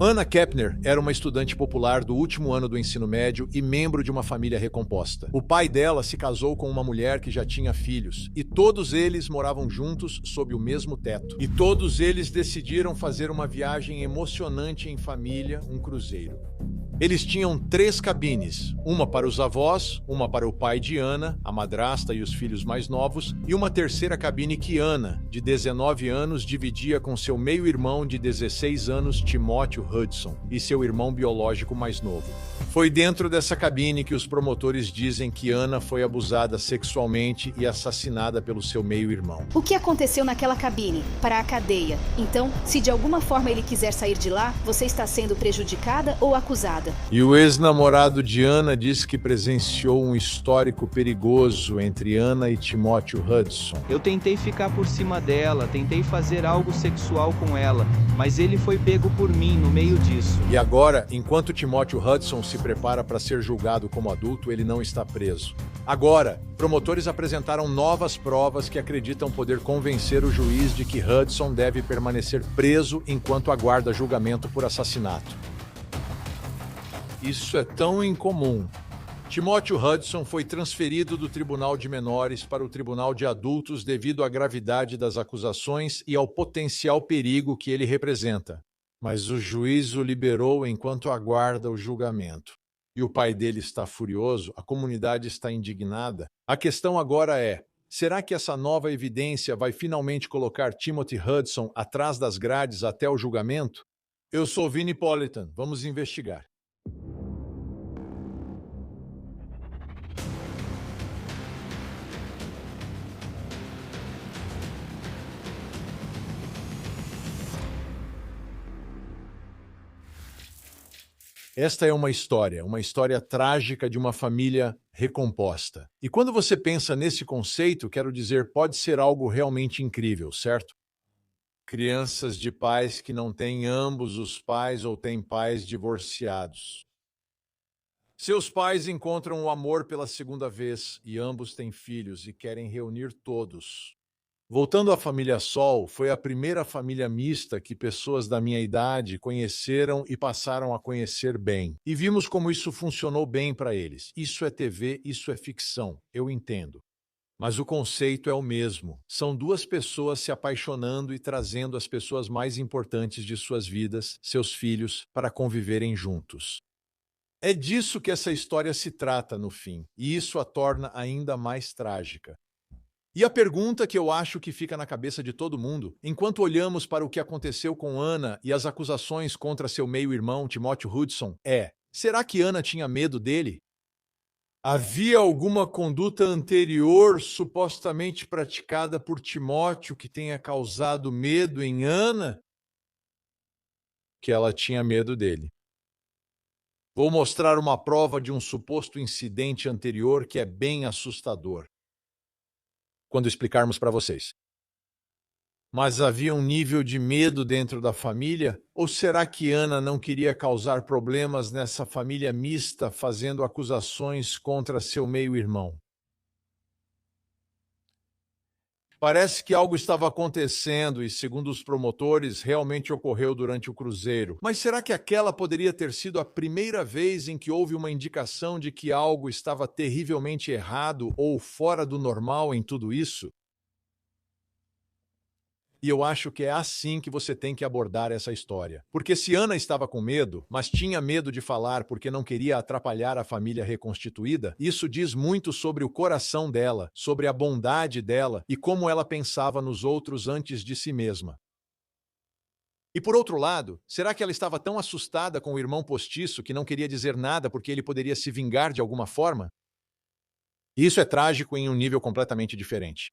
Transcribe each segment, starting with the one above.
Anna Kepner era uma estudante popular do último ano do ensino médio e membro de uma família recomposta. O pai dela se casou com uma mulher que já tinha filhos, e todos eles moravam juntos sob o mesmo teto. E todos eles decidiram fazer uma viagem emocionante em família, um cruzeiro. Eles tinham 3 cabines, uma para os avós, uma para o pai de Anna, a madrasta e os filhos mais novos, e uma terceira cabine que Anna, de 19 anos, dividia com seu meio-irmão de 16 anos, Timóteo Hudson, e seu irmão biológico mais novo. Foi dentro dessa cabine que os promotores dizem que Anna foi abusada sexualmente e assassinada pelo seu meio-irmão. O que aconteceu naquela cabine? Para a cadeia. Então, se de alguma forma ele quiser sair de lá, você está sendo prejudicada ou acusada. E o ex-namorado de Anna diz que presenciou um histórico perigoso entre Anna e Timóteo Hudson. Eu tentei ficar por cima dela, tentei fazer algo sexual com ela, mas ele foi pego por mim no meio disso. E agora, enquanto Timóteo Hudson se prepara para ser julgado como adulto, ele não está preso. Agora, promotores apresentaram novas provas que acreditam poder convencer o juiz de que Hudson deve permanecer preso enquanto aguarda julgamento por assassinato. Isso é tão incomum. Timóteo Hudson foi transferido do Tribunal de Menores para o Tribunal de Adultos devido à gravidade das acusações e ao potencial perigo que ele representa. Mas o juiz o liberou enquanto aguarda o julgamento. E o pai dele está furioso, a comunidade está indignada. A questão agora é: será que essa nova evidência vai finalmente colocar Timothy Hudson atrás das grades até o julgamento? Eu sou Vinnie Politan, vamos investigar. Esta é uma história trágica de uma família recomposta. E quando você pensa nesse conceito, quero dizer, pode ser algo realmente incrível, certo? Crianças de pais que não têm ambos os pais ou têm pais divorciados. Seus pais encontram o amor pela segunda vez e ambos têm filhos e querem reunir todos. Voltando à família Sol, foi a primeira família mista que pessoas da minha idade conheceram e passaram a conhecer bem. E vimos como isso funcionou bem para eles. Isso é TV, isso é ficção, eu entendo. Mas o conceito é o mesmo. São 2 pessoas se apaixonando e trazendo as pessoas mais importantes de suas vidas, seus filhos, para conviverem juntos. É disso que essa história se trata no fim, e isso a torna ainda mais trágica. E a pergunta que eu acho que fica na cabeça de todo mundo, enquanto olhamos para o que aconteceu com Anna e as acusações contra seu meio-irmão, Timóteo Hudson, é: será que Anna tinha medo dele? Havia alguma conduta anterior supostamente praticada por Timóteo que tenha causado medo em Anna? Que ela tinha medo dele. Vou mostrar uma prova de um suposto incidente anterior que é bem assustador quando explicarmos para vocês. Mas havia um nível de medo dentro da família? Ou será que Anna não queria causar problemas nessa família mista fazendo acusações contra seu meio-irmão? Parece que algo estava acontecendo e, segundo os promotores, realmente ocorreu durante o cruzeiro. Mas será que aquela poderia ter sido a primeira vez em que houve uma indicação de que algo estava terrivelmente errado ou fora do normal em tudo isso? E eu acho que é assim que você tem que abordar essa história. Porque se Anna estava com medo, mas tinha medo de falar porque não queria atrapalhar a família reconstituída, isso diz muito sobre o coração dela, sobre a bondade dela e como ela pensava nos outros antes de si mesma. E por outro lado, será que ela estava tão assustada com o irmão postiço que não queria dizer nada porque ele poderia se vingar de alguma forma? Isso é trágico em um nível completamente diferente.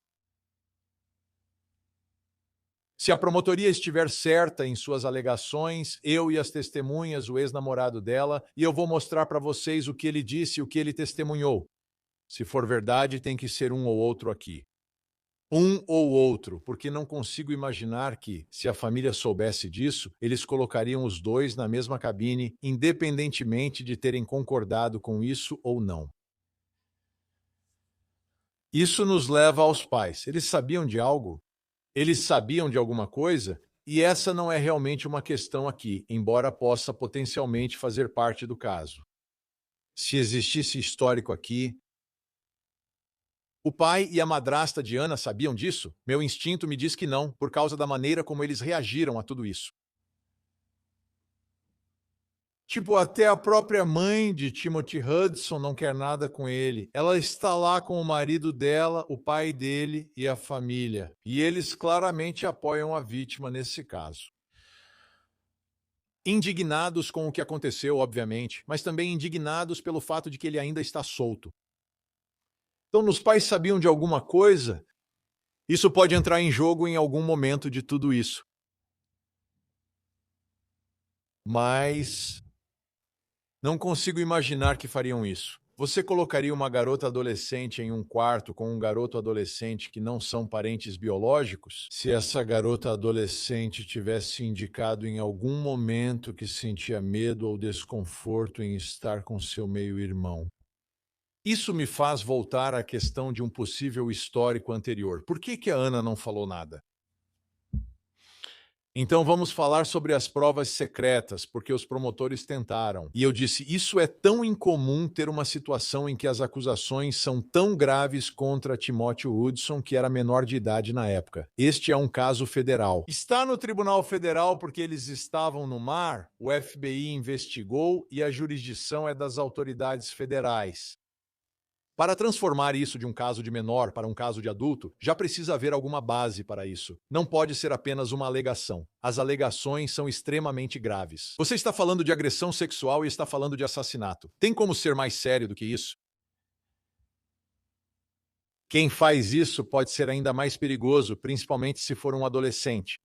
Se a promotoria estiver certa em suas alegações, eu e as testemunhas, o ex-namorado dela, e eu vou mostrar para vocês o que ele disse e o que ele testemunhou. Se for verdade, tem que ser um ou outro aqui. Um ou outro, porque não consigo imaginar que, se a família soubesse disso, eles colocariam os 2 na mesma cabine, independentemente de terem concordado com isso ou não. Isso nos leva aos pais. Eles sabiam de algo? Eles sabiam de alguma coisa? E essa não é realmente uma questão aqui, embora possa potencialmente fazer parte do caso. Se existisse histórico aqui, o pai e a madrasta de Ana sabiam disso? Meu instinto me diz que não, por causa da maneira como eles reagiram a tudo isso. Tipo, até a própria mãe de Timothy Hudson não quer nada com ele. Ela está lá com o marido dela, o pai dele e a família. E eles claramente apoiam a vítima nesse caso. Indignados com o que aconteceu, obviamente, mas também indignados pelo fato de que ele ainda está solto. Então, os pais sabiam de alguma coisa? Isso pode entrar em jogo em algum momento de tudo isso. Mas não consigo imaginar que fariam isso. Você colocaria uma garota adolescente em um quarto com um garoto adolescente que não são parentes biológicos? Se essa garota adolescente tivesse indicado em algum momento que sentia medo ou desconforto em estar com seu meio-irmão. Isso me faz voltar à questão de um possível histórico anterior. Por que a Ana não falou nada? Então vamos falar sobre as provas secretas, porque os promotores tentaram. E eu disse, isso é tão incomum ter uma situação em que as acusações são tão graves contra Timothy Hudson, que era menor de idade na época. Este é um caso federal. Está no Tribunal Federal porque eles estavam no mar, o FBI investigou e a jurisdição é das autoridades federais. Para transformar isso de um caso de menor para um caso de adulto, já precisa haver alguma base para isso. Não pode ser apenas uma alegação. As alegações são extremamente graves. Você está falando de agressão sexual e está falando de assassinato. Tem como ser mais sério do que isso? Quem faz isso pode ser ainda mais perigoso, principalmente se for um adolescente.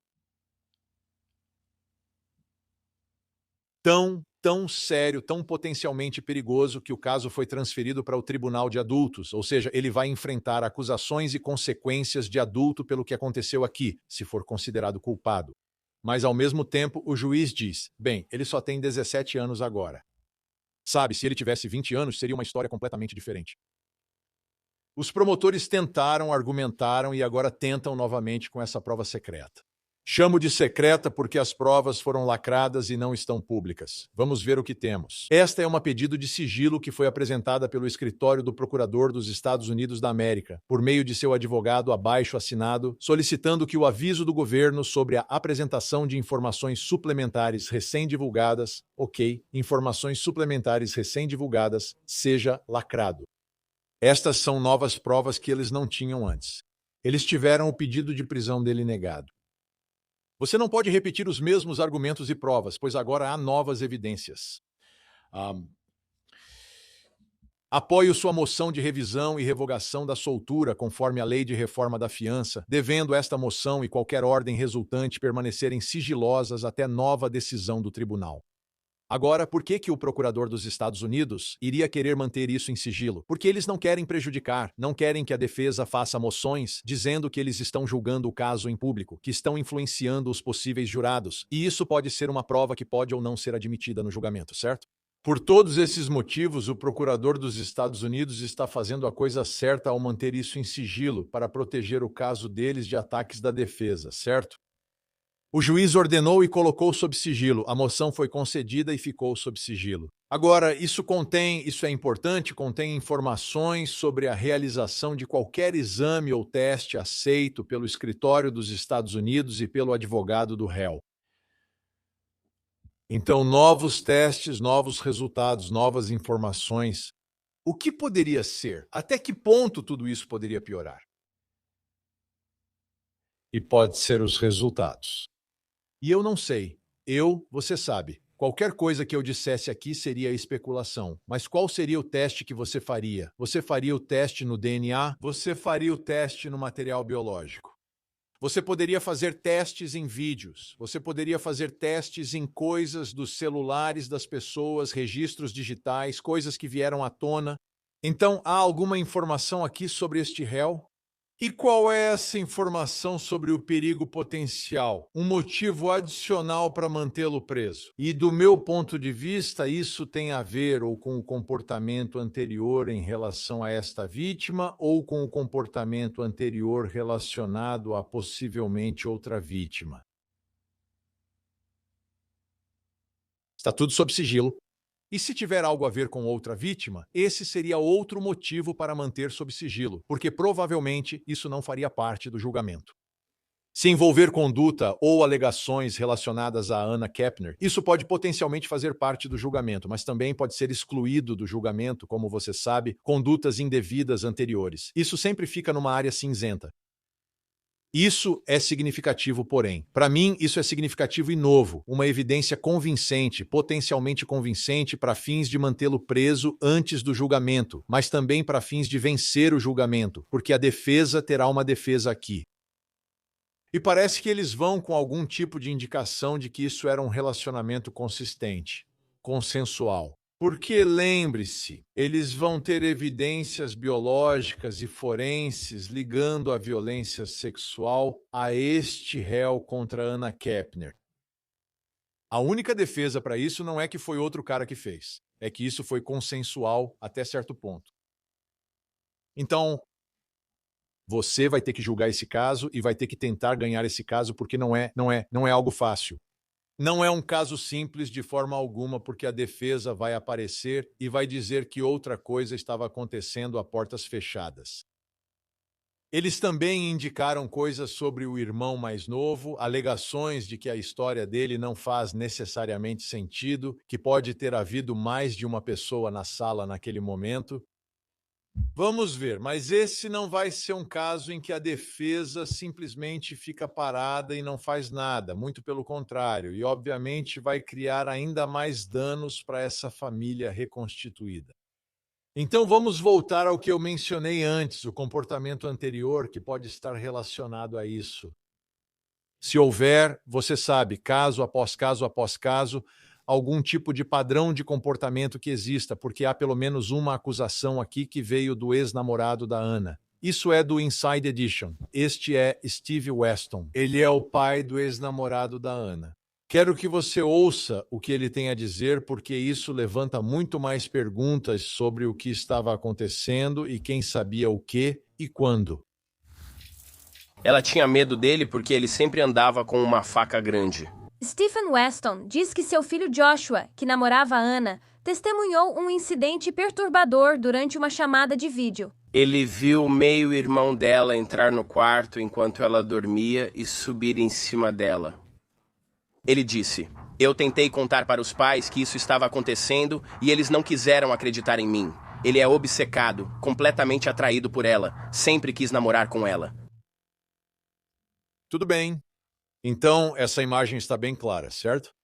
Tão sério, tão potencialmente perigoso que o caso foi transferido para o Tribunal de Adultos, ou seja, ele vai enfrentar acusações e consequências de adulto pelo que aconteceu aqui, se for considerado culpado. Mas, ao mesmo tempo, o juiz diz, bem, ele só tem 17 anos agora. Sabe, se ele tivesse 20 anos, seria uma história completamente diferente. Os promotores tentaram, argumentaram e agora tentam novamente com essa prova secreta. Chamo de secreta porque as provas foram lacradas e não estão públicas. Vamos ver o que temos. Esta é uma pedido de sigilo que foi apresentada pelo escritório do Procurador dos Estados Unidos da América, por meio de seu advogado abaixo assinado, solicitando que o aviso do governo sobre a apresentação de informações suplementares recém-divulgadas, informações suplementares recém-divulgadas, seja lacrado. Estas são novas provas que eles não tinham antes. Eles tiveram o pedido de prisão dele negado. Você não pode repetir os mesmos argumentos e provas, pois agora há novas evidências. Apoio sua moção de revisão e revogação da soltura, conforme a Lei de Reforma da Fiança, devendo esta moção e qualquer ordem resultante permanecerem sigilosas até nova decisão do tribunal. Agora, por que o procurador dos Estados Unidos iria querer manter isso em sigilo? Porque eles não querem prejudicar, não querem que a defesa faça moções dizendo que eles estão julgando o caso em público, que estão influenciando os possíveis jurados. E isso pode ser uma prova que pode ou não ser admitida no julgamento, certo? Por todos esses motivos, o procurador dos Estados Unidos está fazendo a coisa certa ao manter isso em sigilo para proteger o caso deles de ataques da defesa, certo? O juiz ordenou e colocou sob sigilo. A moção foi concedida e ficou sob sigilo. Agora, isso é importante, contém informações sobre a realização de qualquer exame ou teste aceito pelo escritório dos Estados Unidos e pelo advogado do réu. Então, novos testes, novos resultados, novas informações. O que poderia ser? Até que ponto tudo isso poderia piorar? E pode ser os resultados. E eu não sei. Você sabe. Qualquer coisa que eu dissesse aqui seria especulação. Mas qual seria o teste que você faria? Você faria o teste no DNA? Você faria o teste no material biológico? Você poderia fazer testes em vídeos. Você poderia fazer testes em coisas dos celulares das pessoas, registros digitais, coisas que vieram à tona. Então, há alguma informação aqui sobre este réu? E qual é essa informação sobre o perigo potencial? Um motivo adicional para mantê-lo preso. E do meu ponto de vista, isso tem a ver ou com o comportamento anterior em relação a esta vítima ou com o comportamento anterior relacionado a possivelmente outra vítima. Está tudo sob sigilo. E se tiver algo a ver com outra vítima, esse seria outro motivo para manter sob sigilo, porque provavelmente isso não faria parte do julgamento. Se envolver conduta ou alegações relacionadas a Anna Kepner, isso pode potencialmente fazer parte do julgamento, mas também pode ser excluído do julgamento, como você sabe, condutas indevidas anteriores. Isso sempre fica numa área cinzenta. Isso é significativo, porém. Para mim, isso é significativo e novo, uma evidência convincente, potencialmente convincente para fins de mantê-lo preso antes do julgamento, mas também para fins de vencer o julgamento, porque a defesa terá uma defesa aqui. E parece que eles vão com algum tipo de indicação de que isso era um relacionamento consistente, consensual. Porque, lembre-se, eles vão ter evidências biológicas e forenses ligando a violência sexual a este réu contra Anna Kepner. A única defesa para isso não é que foi outro cara que fez, é que isso foi consensual até certo ponto. Então, você vai ter que julgar esse caso e vai ter que tentar ganhar esse caso porque não é algo fácil. Não é um caso simples de forma alguma, porque a defesa vai aparecer e vai dizer que outra coisa estava acontecendo a portas fechadas. Eles também indicaram coisas sobre o irmão mais novo, alegações de que a história dele não faz necessariamente sentido, que pode ter havido mais de uma pessoa na sala naquele momento. Vamos ver, mas esse não vai ser um caso em que a defesa simplesmente fica parada e não faz nada, muito pelo contrário, e obviamente vai criar ainda mais danos para essa família reconstituída. Então vamos voltar ao que eu mencionei antes, o comportamento anterior que pode estar relacionado a isso. Se houver, você sabe, caso após caso após caso, algum tipo de padrão de comportamento que exista, porque há pelo menos uma acusação aqui que veio do ex-namorado da Anna. Isso é do Inside Edition. Este é Steve Weston. Ele é o pai do ex-namorado da Anna. Quero que você ouça o que ele tem a dizer, porque isso levanta muito mais perguntas sobre o que estava acontecendo e quem sabia o que e quando. Ela tinha medo dele porque ele sempre andava com uma faca grande. Stephen Weston diz que seu filho Joshua, que namorava a Anna, testemunhou um incidente perturbador durante uma chamada de vídeo. Ele viu o meio-irmão dela entrar no quarto enquanto ela dormia e subir em cima dela. Ele disse: "Eu tentei contar para os pais que isso estava acontecendo e eles não quiseram acreditar em mim. Ele é obcecado, completamente atraído por ela, sempre quis namorar com ela." Tudo bem. Então, essa imagem está bem clara, certo?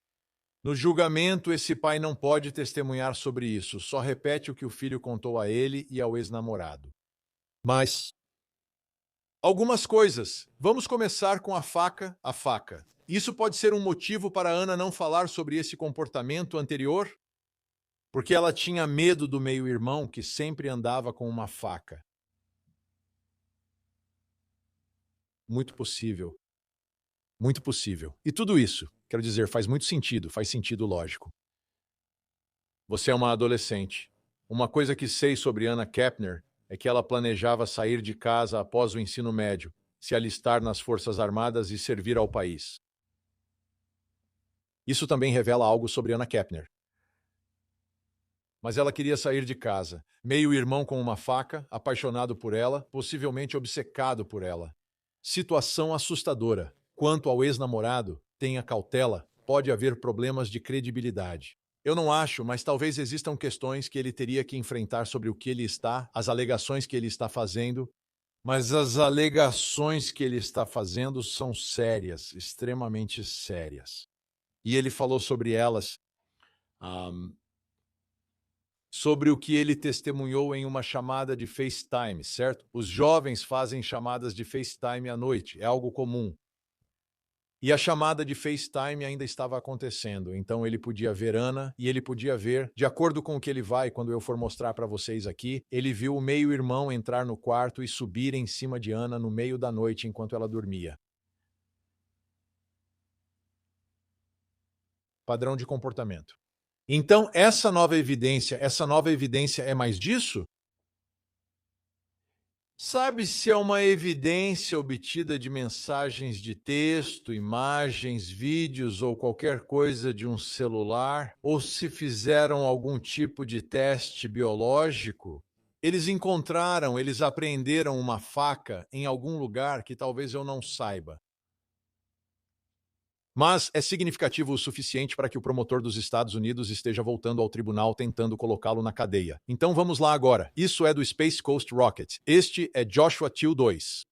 No julgamento, esse pai não pode testemunhar sobre isso, só repete o que o filho contou a ele e ao ex-namorado. Mas algumas coisas. Vamos começar com a faca. Isso pode ser um motivo para Anna não falar sobre esse comportamento anterior? Porque ela tinha medo do meio-irmão que sempre andava com uma faca. Muito possível. Muito possível. E tudo isso, quero dizer, faz muito sentido, faz sentido lógico. Você é uma adolescente. Uma coisa que sei sobre Anna Kepner é que ela planejava sair de casa após o ensino médio, se alistar nas Forças Armadas e servir ao país. Isso também revela algo sobre Anna Kepner. Mas ela queria sair de casa, meio-irmão com uma faca, apaixonado por ela, possivelmente obcecado por ela. Situação assustadora. Quanto ao ex-namorado, tenha cautela, pode haver problemas de credibilidade. Eu não acho, mas talvez existam questões que ele teria que enfrentar sobre o que ele está, as alegações que ele está fazendo. Mas as alegações que ele está fazendo são sérias, extremamente sérias. E ele falou sobre elas, sobre o que ele testemunhou em uma chamada de FaceTime, certo? Os jovens fazem chamadas de FaceTime à noite, é algo comum. E a chamada de FaceTime ainda estava acontecendo, então ele podia ver Anna e ele podia ver, de acordo com o que ele vai, quando eu for mostrar para vocês aqui, ele viu o meio-irmão entrar no quarto e subir em cima de Anna no meio da noite enquanto ela dormia. Padrão de comportamento. Então, essa nova evidência é mais disso? Sabe se é uma evidência obtida de mensagens de texto, imagens, vídeos ou qualquer coisa de um celular? Ou se fizeram algum tipo de teste biológico? Eles apreenderam uma faca em algum lugar que talvez eu não saiba. Mas é significativo o suficiente para que o promotor dos Estados Unidos esteja voltando ao tribunal tentando colocá-lo na cadeia. Então vamos lá agora. Isso é do Space Coast Rocket. Este é Joshua Teal 2.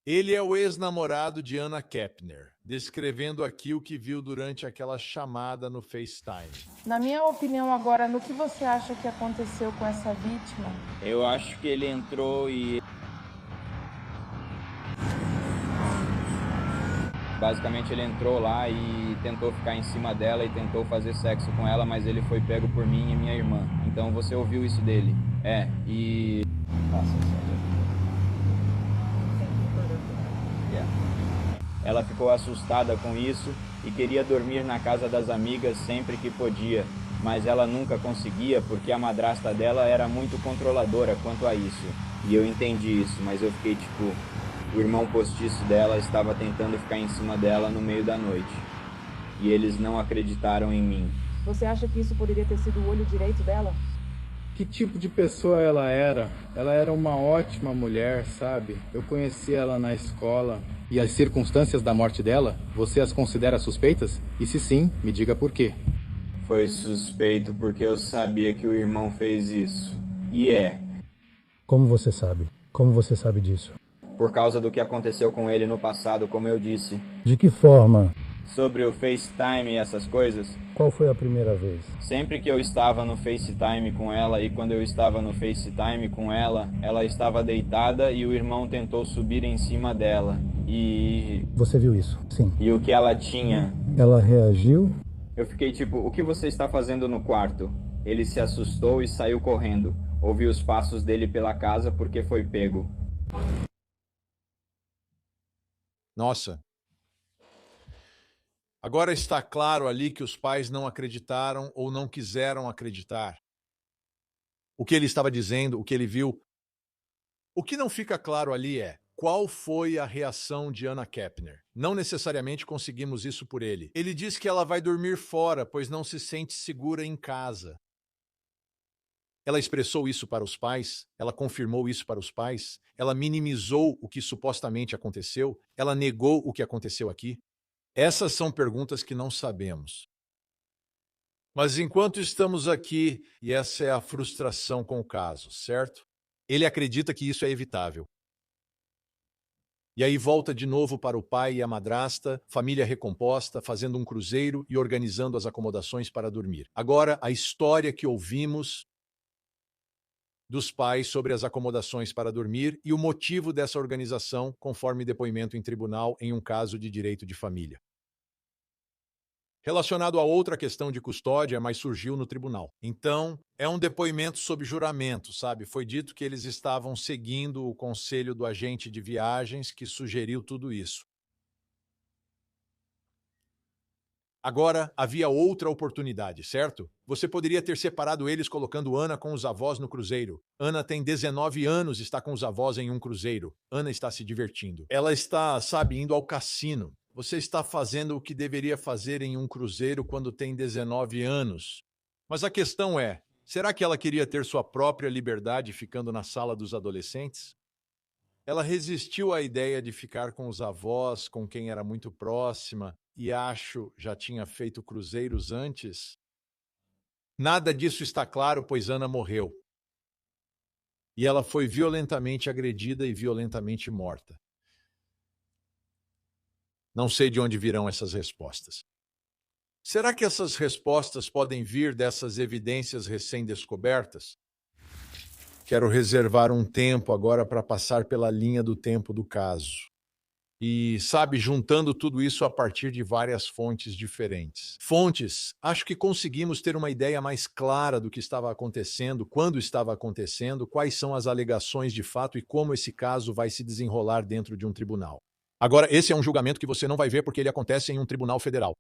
Ele é o ex-namorado de Anna Kepner, descrevendo aqui o que viu durante aquela chamada no FaceTime. Na minha opinião agora, no que você acha que aconteceu com essa vítima? Eu acho que ele entrou e... Basicamente ele entrou lá e tentou ficar em cima dela e tentou fazer sexo com ela, mas ele foi pego por mim e minha irmã. Então você ouviu isso dele. Ela ficou assustada com isso e queria dormir na casa das amigas sempre que podia, mas ela nunca conseguia porque a madrasta dela era muito controladora quanto a isso. E eu entendi isso, mas eu fiquei tipo... O irmão postiço dela estava tentando ficar em cima dela no meio da noite. E eles não acreditaram em mim. Você acha que isso poderia ter sido o olho direito dela? Que tipo de pessoa ela era? Ela era uma ótima mulher, sabe? Eu conheci ela na escola. E as circunstâncias da morte dela, você as considera suspeitas? E se sim, me diga por quê. Foi suspeito porque eu sabia que o irmão fez isso. E é. Como você sabe? Como você sabe disso? Por causa do que aconteceu com ele no passado, como eu disse. De que forma? Sobre o FaceTime e essas coisas. Qual foi a primeira vez? Sempre que eu estava no FaceTime com ela e quando eu estava no FaceTime com ela, ela estava deitada e o irmão tentou subir em cima dela. E... Você viu isso? Sim. E o que ela tinha? Ela reagiu? Eu fiquei tipo, o que você está fazendo no quarto? Ele se assustou e saiu correndo. Ouvi os passos dele pela casa porque foi pego. Nossa. Agora está claro ali que os pais não acreditaram ou não quiseram acreditar. O que ele estava dizendo, o que ele viu. O que não fica claro ali é qual foi a reação de Anna Kepner. Não necessariamente conseguimos isso por ele. Ele diz que ela vai dormir fora, pois não se sente segura em casa. Ela expressou isso para os pais? Ela confirmou isso para os pais? Ela minimizou o que supostamente aconteceu? Ela negou o que aconteceu aqui? Essas são perguntas que não sabemos. Mas enquanto estamos aqui, e essa é a frustração com o caso, certo? Ele acredita que isso é evitável. E aí volta de novo para o pai e a madrasta, família recomposta, fazendo um cruzeiro e organizando as acomodações para dormir. Agora, a história que ouvimos dos pais sobre as acomodações para dormir e o motivo dessa organização, conforme depoimento em tribunal em um caso de direito de família. Relacionado a outra questão de custódia, mas surgiu no tribunal. Então, é um depoimento sob juramento, sabe? Foi dito que eles estavam seguindo o conselho do agente de viagens que sugeriu tudo isso. Agora, havia outra oportunidade, certo? Você poderia ter separado eles colocando Anna com os avós no cruzeiro. Anna tem 19 anos, está com os avós em um cruzeiro. Anna está se divertindo. Ela está, sabe, indo ao cassino. Você está fazendo o que deveria fazer em um cruzeiro quando tem 19 anos. Mas a questão é, será que ela queria ter sua própria liberdade ficando na sala dos adolescentes? Ela resistiu à ideia de ficar com os avós, com quem era muito próxima, e acho já tinha feito cruzeiros antes? Nada disso está claro, pois Anna morreu. E ela foi violentamente agredida e violentamente morta. Não sei de onde virão essas respostas. Será que essas respostas podem vir dessas evidências recém-descobertas? Quero reservar um tempo agora para passar pela linha do tempo do caso. E, sabe, juntando tudo isso a partir de várias fontes diferentes. Fontes, acho que conseguimos ter uma ideia mais clara do que estava acontecendo, quando estava acontecendo, quais são as alegações de fato e como esse caso vai se desenrolar dentro de um tribunal. Agora, esse é um julgamento que você não vai ver porque ele acontece em um tribunal federal.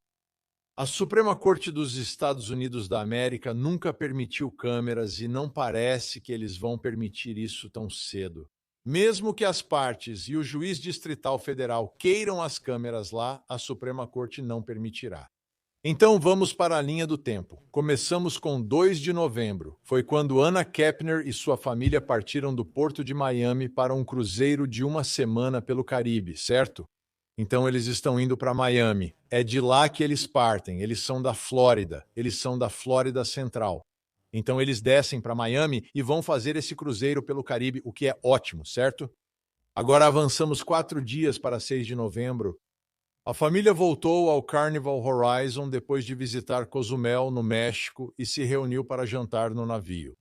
A Suprema Corte dos Estados Unidos da América nunca permitiu câmeras e não parece que eles vão permitir isso tão cedo. Mesmo que as partes e o juiz distrital federal queiram as câmeras lá, a Suprema Corte não permitirá. Então vamos para a linha do tempo. Começamos com 2 de novembro. Foi quando Anna Kepner e sua família partiram do porto de Miami para um cruzeiro de uma semana pelo Caribe, certo? Então eles estão indo para Miami. É de lá que eles partem. Eles são da Flórida. Eles são da Flórida Central. Então eles descem para Miami e vão fazer esse cruzeiro pelo Caribe, o que é ótimo, certo? Agora avançamos 4 dias para 6 de novembro. A família voltou ao Carnival Horizon depois de visitar Cozumel, no México, e se reuniu para jantar no navio.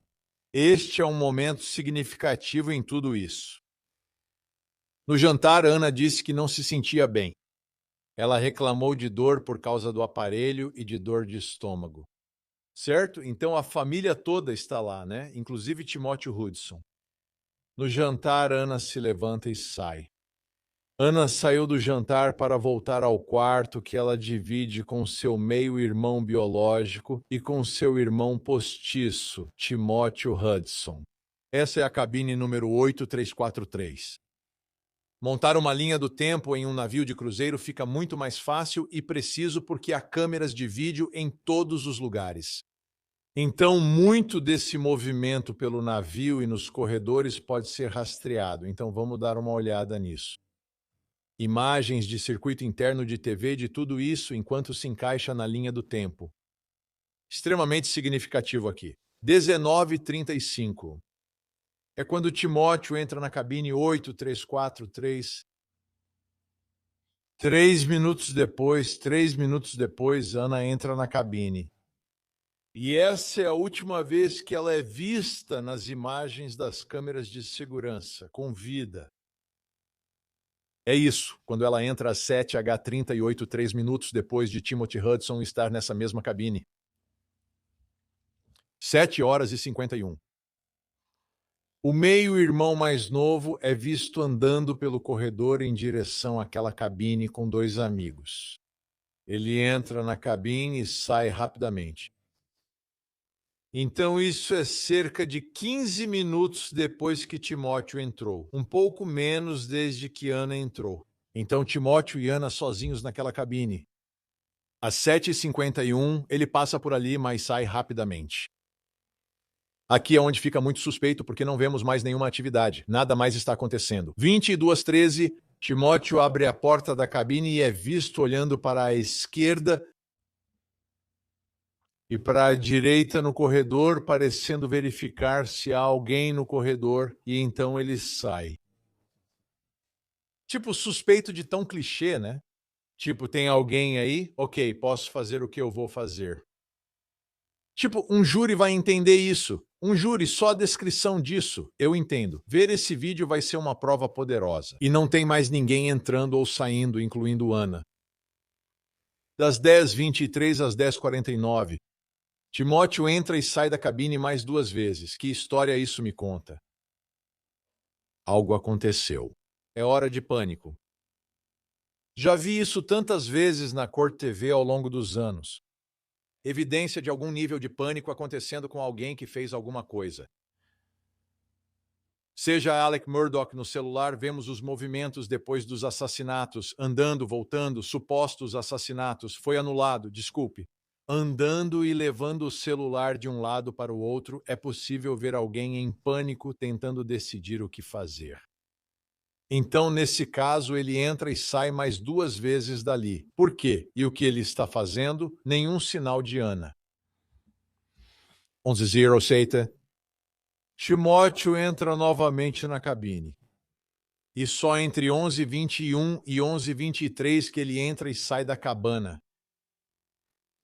Este é um momento significativo em tudo isso. No jantar, Anna disse que não se sentia bem. Ela reclamou de dor por causa do aparelho e de dor de estômago. Certo? Então a família toda está lá, né? Inclusive Timóteo Hudson. No jantar, Anna se levanta e sai. Anna saiu do jantar para voltar ao quarto que ela divide com seu meio-irmão biológico e com seu irmão postiço, Timóteo Hudson. Essa é a cabine número 8343. Montar uma linha do tempo em um navio de cruzeiro fica muito mais fácil e preciso porque há câmeras de vídeo em todos os lugares. Então, muito desse movimento pelo navio e nos corredores pode ser rastreado. Então, vamos dar uma olhada nisso. Imagens de circuito interno de TV de tudo isso enquanto se encaixa na linha do tempo. Extremamente significativo aqui. 19h35. É quando Timóteo entra na cabine 8343. 3 minutos depois, Anna entra na cabine. E essa é a última vez que ela é vista nas imagens das câmeras de segurança, com vida. É isso, quando ela entra às 7h38, 3 minutos depois de Timothy Hudson estar nessa mesma cabine. 7h51. O meio-irmão mais novo é visto andando pelo corredor em direção àquela cabine com 2 amigos. Ele entra na cabine e sai rapidamente. Então isso é cerca de 15 minutos depois que Timóteo entrou. Um pouco menos desde que Anna entrou. Então Timóteo e Anna sozinhos naquela cabine. Às 7h51, ele passa por ali, mas sai rapidamente. Aqui é onde fica muito suspeito porque não vemos mais nenhuma atividade. Nada mais está acontecendo. 22h13, Timóteo abre a porta da cabine e é visto olhando para a esquerda e para a direita no corredor, parecendo verificar se há alguém no corredor, e então ele sai. Tipo, suspeito de tão clichê, né? Tipo, tem alguém aí? Ok, posso fazer o que eu vou fazer. Tipo, um júri vai entender isso. Um júri, só a descrição disso, eu entendo. Ver esse vídeo vai ser uma prova poderosa. E não tem mais ninguém entrando ou saindo, incluindo Anna. Das 10h23 às 10h49, Timóteo entra e sai da cabine mais 2 vezes. Que história isso me conta? Algo aconteceu. É hora de pânico. Já vi isso tantas vezes na Cort TV ao longo dos anos. Evidência de algum nível de pânico acontecendo com alguém que fez alguma coisa. Seja Alec Murdaugh no celular, vemos os movimentos depois dos assassinatos, andando, voltando, supostos assassinatos, foi anulado, desculpe. Andando e levando o celular de um lado para o outro, é possível ver alguém em pânico tentando decidir o que fazer. Então, nesse caso, ele entra e sai mais 2 vezes dali. Por quê? E o que ele está fazendo? Nenhum sinal de Anna. 11h07. Timóteo entra novamente na cabine. E só entre 11h21 e 11h23 que ele entra e sai da cabana.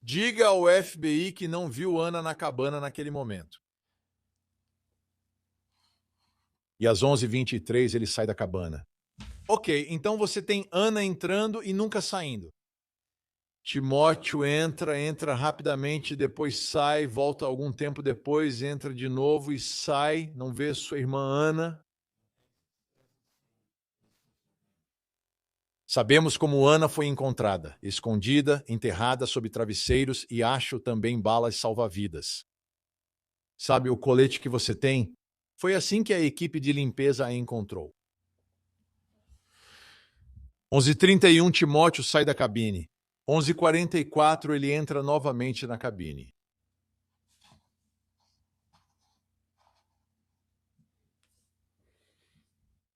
Diga ao FBI que não viu Anna na cabana naquele momento. E às 11h23 ele sai da cabana. Ok, então você tem Anna entrando e nunca saindo. Timóteo entra rapidamente, depois sai, volta algum tempo depois, entra de novo e sai, não vê sua irmã Anna. Sabemos como Ana foi encontrada, escondida, enterrada sob travesseiros e acho também balas salva-vidas. Sabe o colete que você tem? Foi assim que a equipe de limpeza a encontrou. 11h31, Timóteo sai da cabine. 11h44, ele entra novamente na cabine.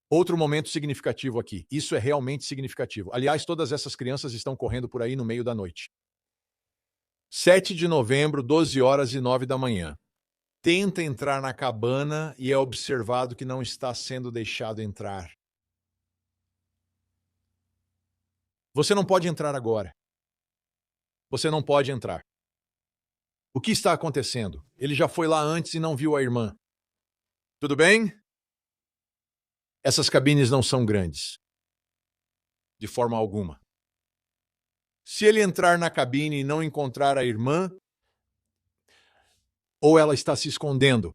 Outro momento significativo aqui. Isso é realmente significativo. Aliás, todas essas crianças estão correndo por aí no meio da noite. 7 de novembro, 12h09 da manhã. Tenta entrar na cabana e é observado que não está sendo deixado entrar. Você não pode entrar agora. Você não pode entrar. O que está acontecendo? Ele já foi lá antes e não viu a irmã. Tudo bem? Essas cabines não são grandes. De forma alguma. Se ele entrar na cabine e não encontrar a irmã, ou ela está se escondendo,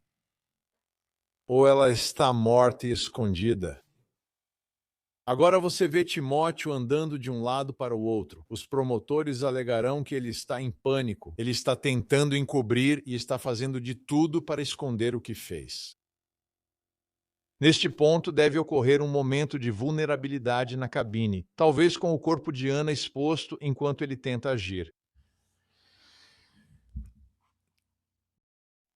ou ela está morta e escondida. Agora você vê Timóteo andando de um lado para o outro. Os promotores alegarão que ele está em pânico. Ele está tentando encobrir e está fazendo de tudo para esconder o que fez. Neste ponto, deve ocorrer um momento de vulnerabilidade na cabine, talvez com o corpo de Ana exposto enquanto ele tenta agir.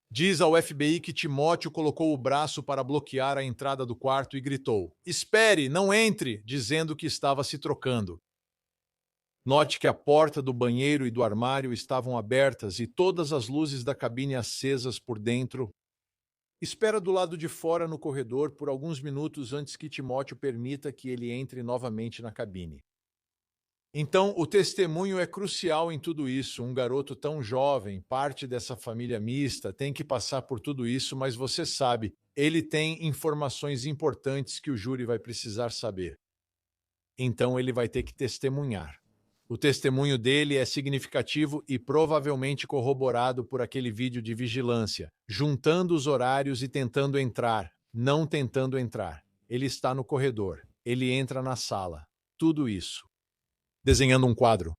Diz ao FBI que Timóteo colocou o braço para bloquear a entrada do quarto e gritou: "Espere, não entre!", dizendo que estava se trocando. Note que a porta do banheiro e do armário estavam abertas e todas as luzes da cabine acesas por dentro. Espera do lado de fora no corredor por alguns minutos antes que Timóteo permita que ele entre novamente na cabine. Então, o testemunho é crucial em tudo isso. Um garoto tão jovem, parte dessa família mista, tem que passar por tudo isso, mas você sabe, ele tem informações importantes que o júri vai precisar saber. Então, ele vai ter que testemunhar. O testemunho dele é significativo e provavelmente corroborado por aquele vídeo de vigilância, juntando os horários e tentando entrar, não tentando entrar. Ele está no corredor, ele entra na sala. Tudo isso. Desenhando um quadro.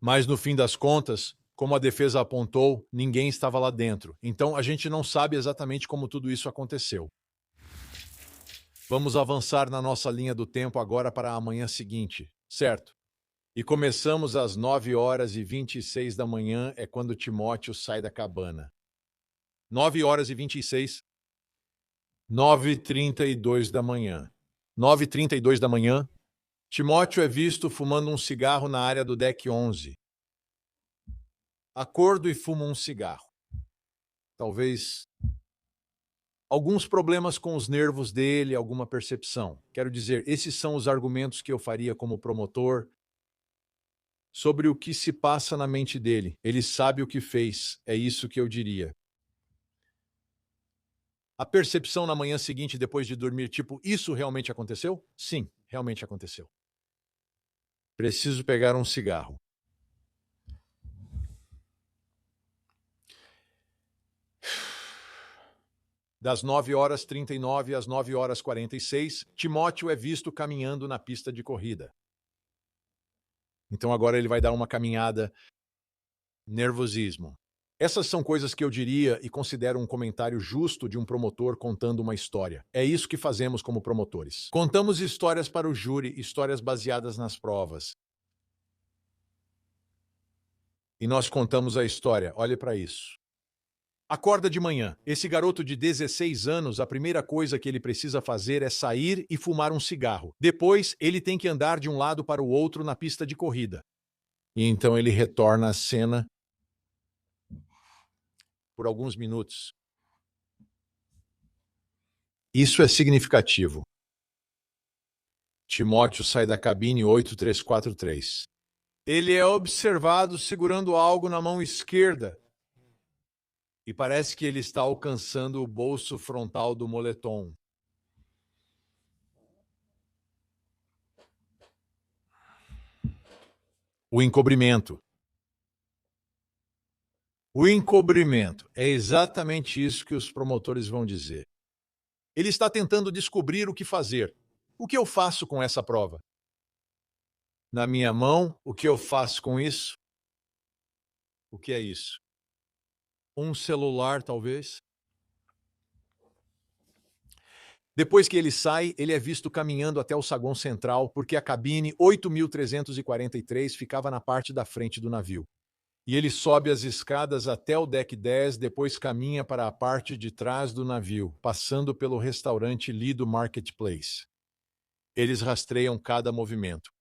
Mas, no fim das contas, como a defesa apontou, ninguém estava lá dentro. Então, a gente não sabe exatamente como tudo isso aconteceu. Vamos avançar na nossa linha do tempo agora para a manhã seguinte, certo? E começamos às 9h26 da manhã, é quando Timóteo sai da cabana. 9h26. 9h32 da manhã. 9h32 da manhã. Timóteo é visto fumando um cigarro na área do deck 11. Acordo e fuma um cigarro. Talvez alguns problemas com os nervos dele, alguma percepção. Quero dizer, esses são os argumentos que eu faria como promotor sobre o que se passa na mente dele. Ele sabe o que fez, é isso que eu diria. A percepção na manhã seguinte, depois de dormir, tipo, isso realmente aconteceu? Sim, realmente aconteceu. Preciso pegar um cigarro. Das 9h39 às 9h46, Timóteo é visto caminhando na pista de corrida. Então agora ele vai dar uma caminhada. Nervosismo. Essas são coisas que eu diria e considero um comentário justo de um promotor contando uma história. É isso que fazemos como promotores. Contamos histórias para o júri, histórias baseadas nas provas. E nós contamos a história. Olhe para isso. Acorda de manhã. Esse garoto de 16 anos, a primeira coisa que ele precisa fazer é sair e fumar um cigarro. Depois, ele tem que andar de um lado para o outro na pista de corrida. E então ele retorna à cena por alguns minutos. Isso é significativo. Timóteo sai da cabine 8343. Ele é observado segurando algo na mão esquerda. E parece que ele está alcançando o bolso frontal do moletom. O encobrimento. O encobrimento. É exatamente isso que os promotores vão dizer. Ele está tentando descobrir o que fazer. O que eu faço com essa prova? Na minha mão, o que eu faço com isso? O que é isso? Um celular, talvez? Depois que ele sai, ele é visto caminhando até o saguão central, porque a cabine 8.343 ficava na parte da frente do navio. E ele sobe as escadas até o deck 10, depois caminha para a parte de trás do navio, passando pelo restaurante Lido Marketplace. Eles rastreiam cada movimento.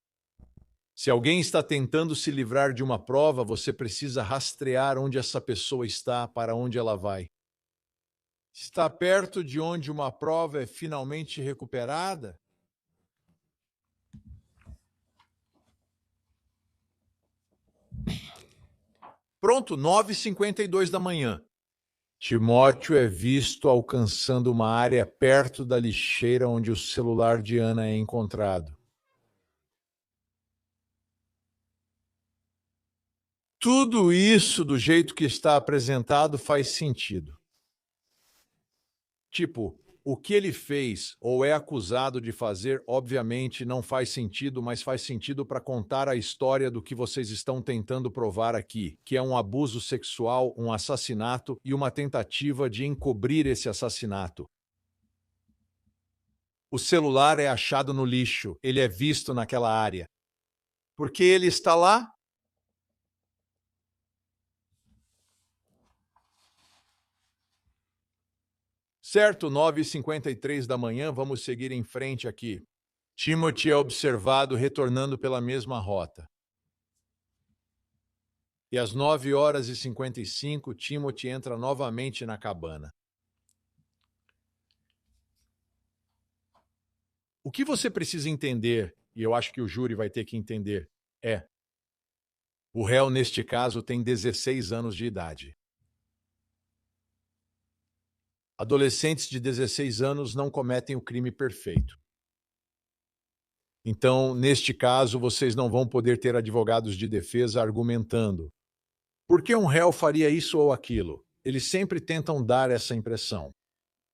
Se alguém está tentando se livrar de uma prova, você precisa rastrear onde essa pessoa está, para onde ela vai. Está perto de onde uma prova é finalmente recuperada? Pronto, 9h52 da manhã. Timóteo é visto alcançando uma área perto da lixeira onde o celular de Ana é encontrado. Tudo isso, do jeito que está apresentado, faz sentido. Tipo, o que ele fez ou é acusado de fazer, obviamente, não faz sentido, mas faz sentido para contar a história do que vocês estão tentando provar aqui, que é um abuso sexual, um assassinato e uma tentativa de encobrir esse assassinato. O celular é achado no lixo, ele é visto naquela área. Por que ele está lá? Certo, 9h53 da manhã, vamos seguir em frente aqui. Timothy é observado retornando pela mesma rota. E às 9h55, Timothy entra novamente na cabana. O que você precisa entender, e eu acho que o júri vai ter que entender, é: o réu, neste caso, tem 16 anos de idade. Adolescentes de 16 anos não cometem o crime perfeito. Então, neste caso, vocês não vão poder ter advogados de defesa argumentando. Por que um réu faria isso ou aquilo? Eles sempre tentam dar essa impressão.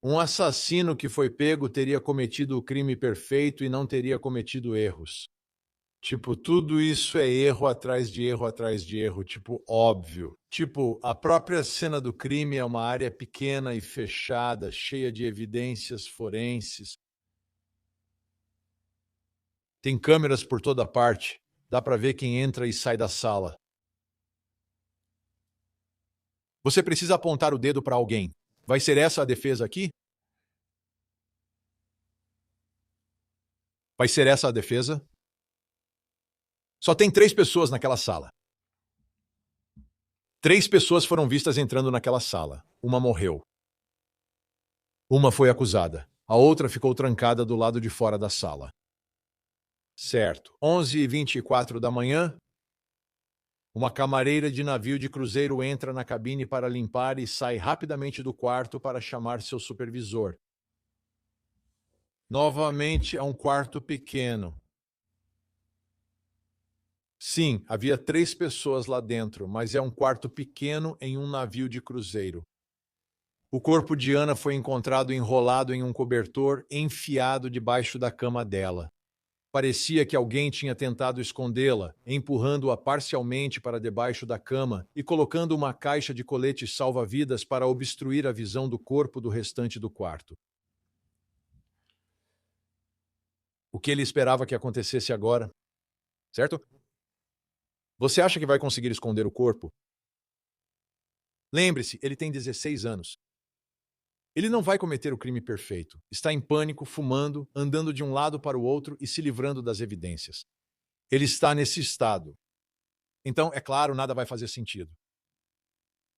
Um assassino que foi pego teria cometido o crime perfeito e não teria cometido erros. Tipo, tudo isso é erro atrás de erro atrás de erro, tipo, óbvio. Tipo, a própria cena do crime é uma área pequena e fechada, cheia de evidências forenses. Tem câmeras por toda parte. Dá para ver quem entra e sai da sala. Você precisa apontar o dedo para alguém. Vai ser essa a defesa aqui? Vai ser essa a defesa? Só tem 3 pessoas naquela sala. 3 pessoas foram vistas entrando naquela sala. Uma morreu. Uma foi acusada. A outra ficou trancada do lado de fora da sala. Certo. 11h24 da manhã, uma camareira de navio de cruzeiro entra na cabine para limpar e sai rapidamente do quarto para chamar seu supervisor. Novamente, é um quarto pequeno. Sim, havia 3 pessoas lá dentro, mas é um quarto pequeno em um navio de cruzeiro. O corpo de Ana foi encontrado enrolado em um cobertor, enfiado debaixo da cama dela. Parecia que alguém tinha tentado escondê-la, empurrando-a parcialmente para debaixo da cama e colocando uma caixa de coletes salva-vidas para obstruir a visão do corpo do restante do quarto. O que ele esperava que acontecesse agora? Certo? Você acha que vai conseguir esconder o corpo? Lembre-se, ele tem 16 anos. Ele não vai cometer o crime perfeito. Está em pânico, fumando, andando de um lado para o outro e se livrando das evidências. Ele está nesse estado. Então, é claro, nada vai fazer sentido.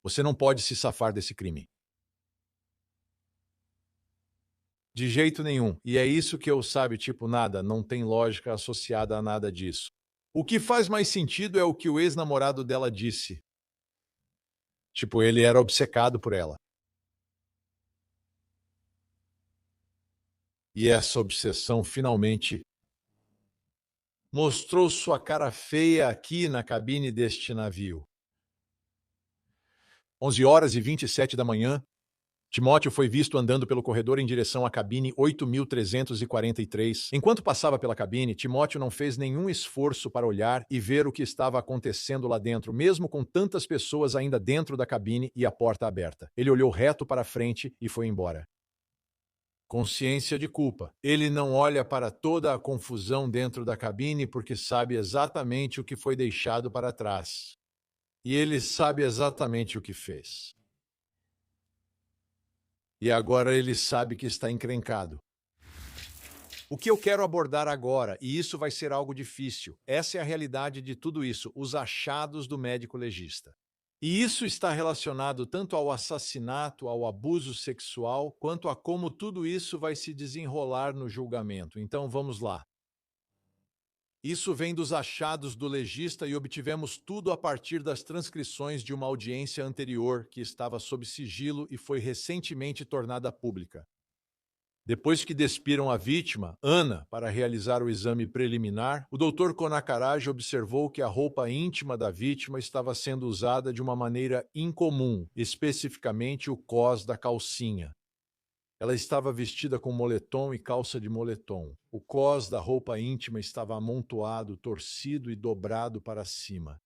Você não pode se safar desse crime. De jeito nenhum. E é isso que eu sabe, tipo, nada, não tem lógica associada a nada disso. O que faz mais sentido é o que o ex-namorado dela disse. Tipo, ele era obcecado por ela. E essa obsessão finalmente mostrou sua cara feia aqui na cabine deste navio. 11h27 da manhã, Timóteo foi visto andando pelo corredor em direção à cabine 8343. Enquanto passava pela cabine, Timóteo não fez nenhum esforço para olhar e ver o que estava acontecendo lá dentro, mesmo com tantas pessoas ainda dentro da cabine e a porta aberta. Ele olhou reto para a frente e foi embora. Consciência de culpa. Ele não olha para toda a confusão dentro da cabine porque sabe exatamente o que foi deixado para trás. E ele sabe exatamente o que fez. E agora ele sabe que está encrencado. O que eu quero abordar agora, e isso vai ser algo difícil, essa é a realidade de tudo isso, os achados do médico legista. E isso está relacionado tanto ao assassinato, ao abuso sexual, quanto a como tudo isso vai se desenrolar no julgamento. Então vamos lá. Isso vem dos achados do legista e obtivemos tudo a partir das transcrições de uma audiência anterior que estava sob sigilo e foi recentemente tornada pública. Depois que despiram a vítima, Ana, para realizar o exame preliminar, o Dr. Konakaraj observou que a roupa íntima da vítima estava sendo usada de uma maneira incomum, especificamente o cós da calcinha. Ela estava vestida com moletom e calça de moletom. O cós da roupa íntima estava amontoado, torcido e dobrado para cima.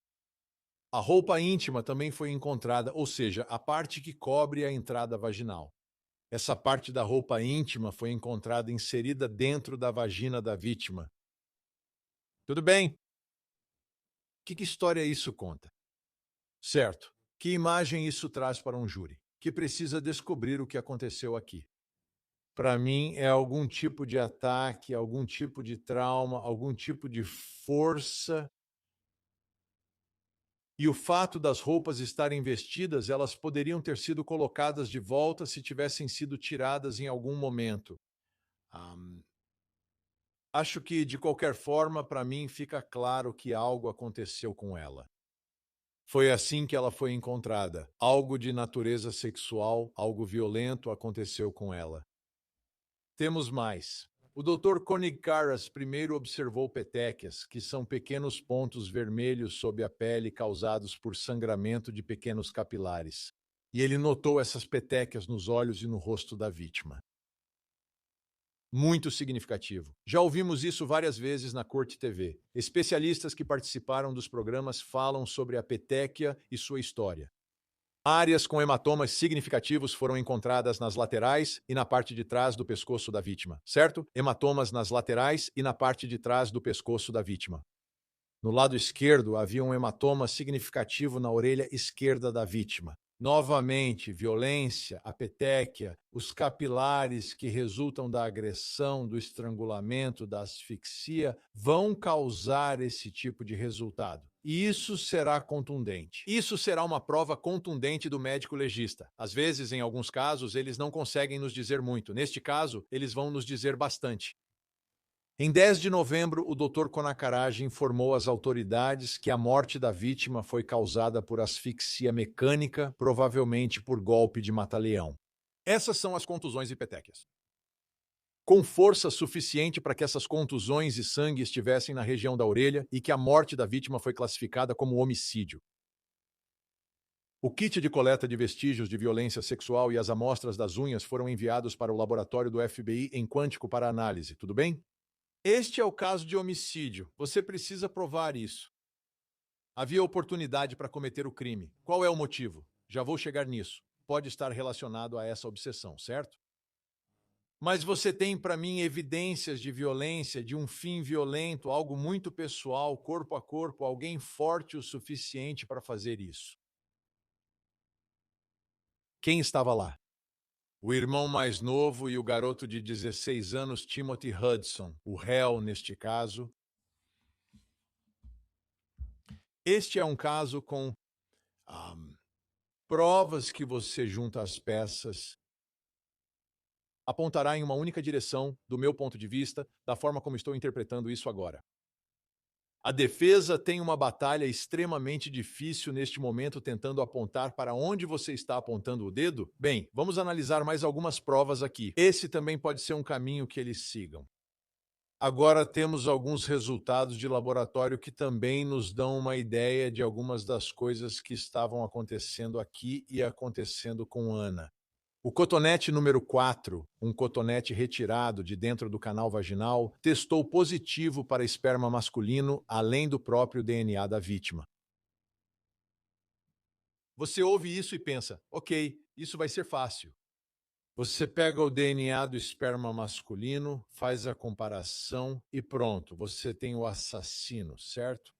A roupa íntima também foi encontrada, ou seja, a parte que cobre a entrada vaginal. Essa parte da roupa íntima foi encontrada inserida dentro da vagina da vítima. Tudo bem? Que história isso conta? Certo. Que imagem isso traz para um júri, que precisa descobrir o que aconteceu aqui? Para mim, é algum tipo de ataque, algum tipo de trauma, algum tipo de força. E o fato das roupas estarem vestidas, elas poderiam ter sido colocadas de volta se tivessem sido tiradas em algum momento. Acho que, de qualquer forma, para mim fica claro que algo aconteceu com ela. Foi assim que ela foi encontrada. Algo de natureza sexual, algo violento aconteceu com ela. Temos mais. O Dr. Konig-Karas primeiro observou petequias, que são pequenos pontos vermelhos sob a pele causados por sangramento de pequenos capilares. E ele notou essas petequias nos olhos e no rosto da vítima. Muito significativo. Já ouvimos isso várias vezes na Corte TV. Especialistas que participaram dos programas falam sobre a petequia e sua história. Áreas com hematomas significativos foram encontradas nas laterais e na parte de trás do pescoço da vítima, certo? Hematomas nas laterais e na parte de trás do pescoço da vítima. No lado esquerdo, havia um hematoma significativo na orelha esquerda da vítima. Novamente, violência, a petequia, os capilares que resultam da agressão, do estrangulamento, da asfixia, vão causar esse tipo de resultado. E isso será contundente. Isso será uma prova contundente do médico legista. Às vezes, em alguns casos, eles não conseguem nos dizer muito. Neste caso, eles vão nos dizer bastante. Em 10 de novembro, o Dr. Konakaraj informou às autoridades que a morte da vítima foi causada por asfixia mecânica, provavelmente por golpe de mata-leão. Essas são as contusões e petequias. Com força suficiente para que essas contusões e sangue estivessem na região da orelha e que a morte da vítima foi classificada como homicídio. O kit de coleta de vestígios de violência sexual e as amostras das unhas foram enviados para o laboratório do FBI em Quantico para análise, tudo bem? Este é o caso de homicídio. Você precisa provar isso. Havia oportunidade para cometer o crime. Qual é o motivo? Já vou chegar nisso. Pode estar relacionado a essa obsessão, certo? Mas você tem para mim evidências de violência, de um fim violento, algo muito pessoal, corpo a corpo, alguém forte o suficiente para fazer isso. Quem estava lá? O irmão mais novo e o garoto de 16 anos, Timothy Hudson, o réu neste caso. Este é um caso com provas que você junta as peças, apontará em uma única direção, do meu ponto de vista, da forma como estou interpretando isso agora. A defesa tem uma batalha extremamente difícil neste momento tentando apontar para onde você está apontando o dedo. Bem, vamos analisar mais algumas provas aqui. Esse também pode ser um caminho que eles sigam. Agora temos alguns resultados de laboratório que também nos dão uma ideia de algumas das coisas que estavam acontecendo aqui e acontecendo com Ana. O cotonete número 4, um cotonete retirado de dentro do canal vaginal, testou positivo para esperma masculino, além do próprio DNA da vítima. Você ouve isso e pensa, ok, isso vai ser fácil. Você pega o DNA do esperma masculino, faz a comparação e pronto, você tem o assassino, certo?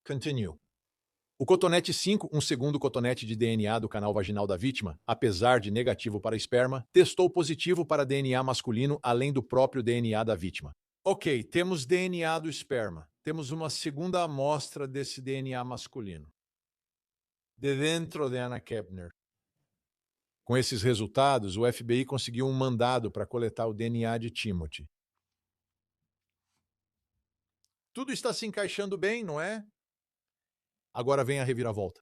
Continue. O cotonete 5, um segundo cotonete de DNA do canal vaginal da vítima, apesar de negativo para esperma, testou positivo para DNA masculino, além do próprio DNA da vítima. Ok, temos DNA do esperma. Temos uma segunda amostra desse DNA masculino. De dentro de Anna Kepner. Com esses resultados, o FBI conseguiu um mandado para coletar o DNA de Timothy. Tudo está se encaixando bem, não é? Agora vem a reviravolta.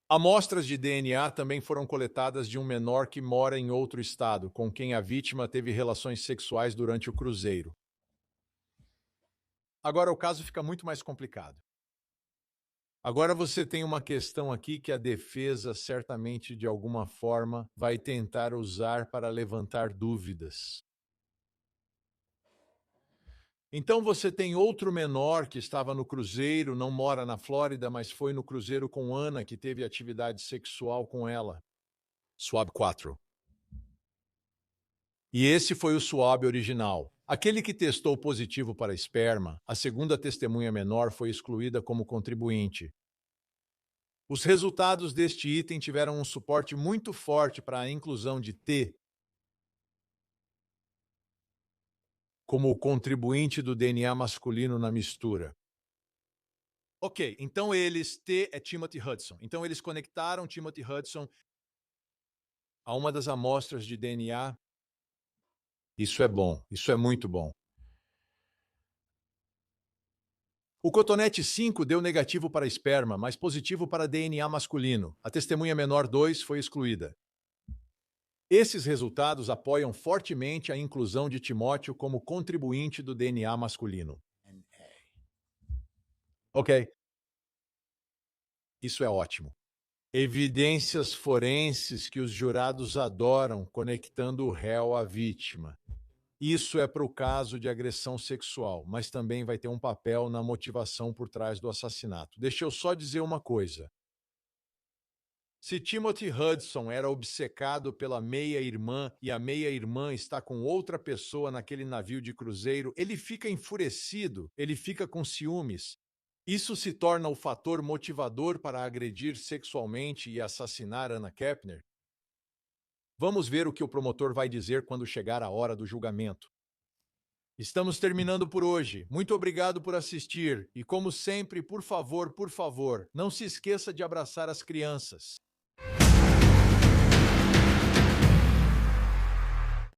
Amostras de DNA também foram coletadas de um menor que mora em outro estado, com quem a vítima teve relações sexuais durante o cruzeiro. Agora o caso fica muito mais complicado. Agora você tem uma questão aqui que a defesa certamente de alguma forma vai tentar usar para levantar dúvidas. Então você tem outro menor que estava no cruzeiro, não mora na Flórida, mas foi no cruzeiro com Ana, que teve atividade sexual com ela. Swab 4. E esse foi o swab original. Aquele que testou positivo para esperma, a segunda testemunha menor foi excluída como contribuinte. Os resultados deste item tiveram um suporte muito forte para a inclusão de T como o contribuinte do DNA masculino na mistura. Ok, então T é Timothy Hudson. Então eles conectaram Timothy Hudson a uma das amostras de DNA. Isso é bom, isso é muito bom. O cotonete 5 deu negativo para esperma, mas positivo para DNA masculino. A testemunha menor 2 foi excluída. Esses resultados apoiam fortemente a inclusão de Timóteo como contribuinte do DNA masculino. Ok. Isso é ótimo. Evidências forenses que os jurados adoram, conectando o réu à vítima. Isso é para o caso de agressão sexual, mas também vai ter um papel na motivação por trás do assassinato. Deixa eu só dizer uma coisa. Se Timothy Hudson era obcecado pela meia-irmã e a meia-irmã está com outra pessoa naquele navio de cruzeiro, ele fica enfurecido, ele fica com ciúmes. Isso se torna o fator motivador para agredir sexualmente e assassinar Anna Kepner? Vamos ver o que o promotor vai dizer quando chegar a hora do julgamento. Estamos terminando por hoje. Muito obrigado por assistir. E como sempre, por favor, não se esqueça de abraçar as crianças.